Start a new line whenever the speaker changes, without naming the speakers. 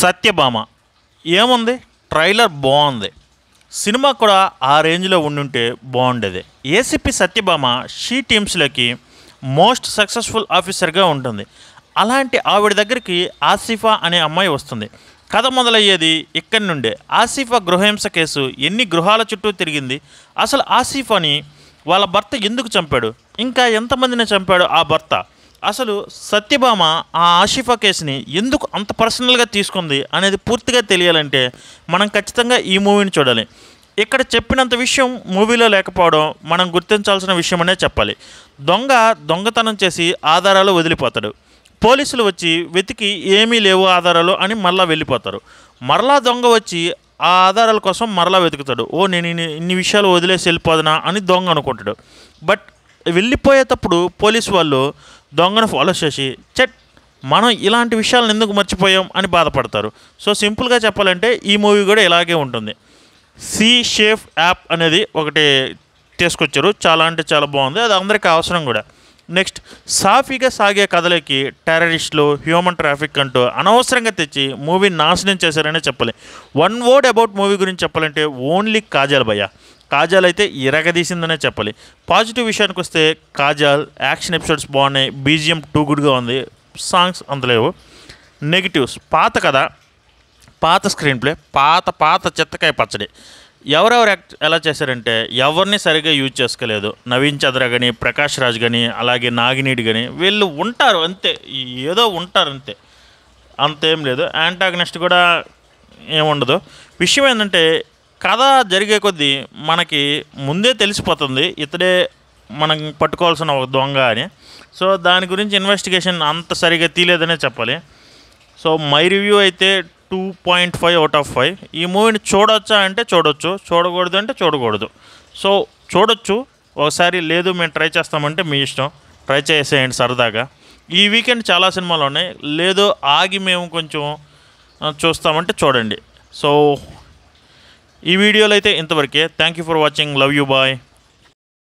సత్యభామ ఏముంది, ట్రైలర్ బాగుంది. సినిమా కూడా ఆ రేంజ్లో ఉండుంటే బాగుండేది. ఏసీపీ సత్యభామ షీ టీమ్స్లోకి మోస్ట్ సక్సెస్ఫుల్ ఆఫీసర్గా ఉంటుంది. అలాంటి ఆవిడ దగ్గరికి ఆసిఫా అనే అమ్మాయి వస్తుంది. కథ మొదలయ్యేది ఇక్కడి నుండే. ఆసిఫా గృహహింస కేసు ఎన్ని గృహాల చుట్టూ తిరిగింది, అసలు ఆసిఫాని వాళ్ళ భర్త ఎందుకు చంపాడు, ఇంకా ఎంతమందిని చంపాడు ఆ భర్త, అసలు సత్యభామ ఆ ఆసిఫా కేసుని ఎందుకు అంత పర్సనల్గా తీసుకుంది అనేది పూర్తిగా తెలియాలంటే మనం ఖచ్చితంగా ఈ మూవీని చూడాలి. ఇక్కడ చెప్పినంత విషయం మూవీలో లేకపోవడం మనం గుర్తించాల్సిన విషయం అనే చెప్పాలి. దొంగతనం చేసి ఆధారాలు వదిలిపోతాడు. పోలీసులు వచ్చి వెతికి ఏమీ లేవు ఆధారాలు అని మరలా వెళ్ళిపోతారు. మరలా దొంగ వచ్చి ఆ ఆధారాల కోసం మరలా వెతుకుతాడు. నేను ఇన్ని విషయాలు వదిలేసి వెళ్ళిపోదునా అని దొంగ అనుకుంటాడు. బట్ వెళ్ళిపోయేటప్పుడు పోలీసు వాళ్ళు దొంగను ఫాలో చేసి మనం ఇలాంటి విషయాలను ఎందుకు మర్చిపోయాం అని బాధపడతారు. సో సింపుల్గా చెప్పాలంటే ఈ మూవీ కూడా ఇలాగే ఉంటుంది. సీ షేఫ్ యాప్ అనేది ఒకటి తీసుకొచ్చారు, చాలా అంటే చాలా బాగుంది, అది అందరికీ అవసరం కూడా. నెక్స్ట్, సాఫీగా సాగే కథలకి టెర్రరిస్టులు, హ్యూమన్ ట్రాఫిక్ అంటూ అనవసరంగా తెచ్చి మూవీని నాశనం చేశారనే చెప్పాలి. వన్ వర్డ్ అబౌట్ మూవీ గురించి చెప్పాలంటే ఓన్లీ కాజల్ భయ్య. కాజల్ అయితే ఇరగదీసిందనే చెప్పాలి. పాజిటివ్ విషయానికి వస్తే కాజల్ యాక్షన్ ఎపిసోడ్స్ బాగున్నాయి, బీజిఎం టూ గుడ్గా ఉంది, సాంగ్స్ అందలేవు. నెగిటివ్స్, పాత కథ, పాత స్క్రీన్ ప్లే, పాత చెత్తకాయ పచ్చడి. ఎవరెవరు యాక్ట్ ఎలా చేశారంటే ఎవరిని సరిగ్గా యూజ్ చేసుకోలేదు. నవీన్ చంద్ర కానీ, ప్రకాష్ రాజ్ కానీ, అలాగే నాగినీడి కానీ, వీళ్ళు ఉంటారు అంతే, ఏదో ఉంటారు అంతే, అంతేం లేదు. యాంటాగనిస్ట్ కూడా ఏముండదు. విషయం ఏంటంటే కథ జరిగే కొద్దీ మనకి ముందే తెలిసిపోతుంది ఇతడే మనం పట్టుకోవాల్సిన ఒక దొంగ అని. సో దాని గురించి ఇన్వెస్టిగేషన్ అంత సరిగా తీయలేదనే చెప్పాలి. సో మై రివ్యూ అయితే 2.5 అవుట్ ఆఫ్ 5. ఈ మూవీని చూడొచ్చా అంటే చూడొచ్చు, చూడకూడదు అంటే చూడకూడదు. సో చూడొచ్చు ఒకసారి, లేదు మేము ట్రై చేస్తామంటే మీ ఇష్టం, ట్రై చేసేయండి సరదాగా. ఈ వీకెండ్ చాలా సినిమాలు ఉన్నాయి, లేదు ఆగి మేము కొంచెం చూస్తామంటే చూడండి. సో ఈ వీడియోలో అయితే ఇంతవరకే. Thank you for watching. Love you, bye.